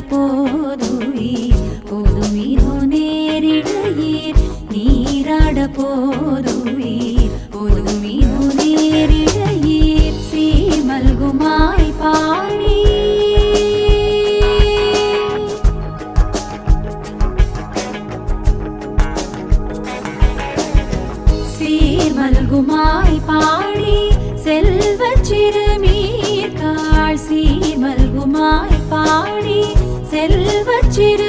போதுவீர் போதுமினோ நேரிடையீர் நீராட போதுவீர் போதுமினோ நேரிடையீர் சீமல்குமாய் பாடி சீர்மல்குமாய் பாடி செல்வச் சிறுமீர்காள் சீர்மல்குமாய் பாடி செல்வச் சிறு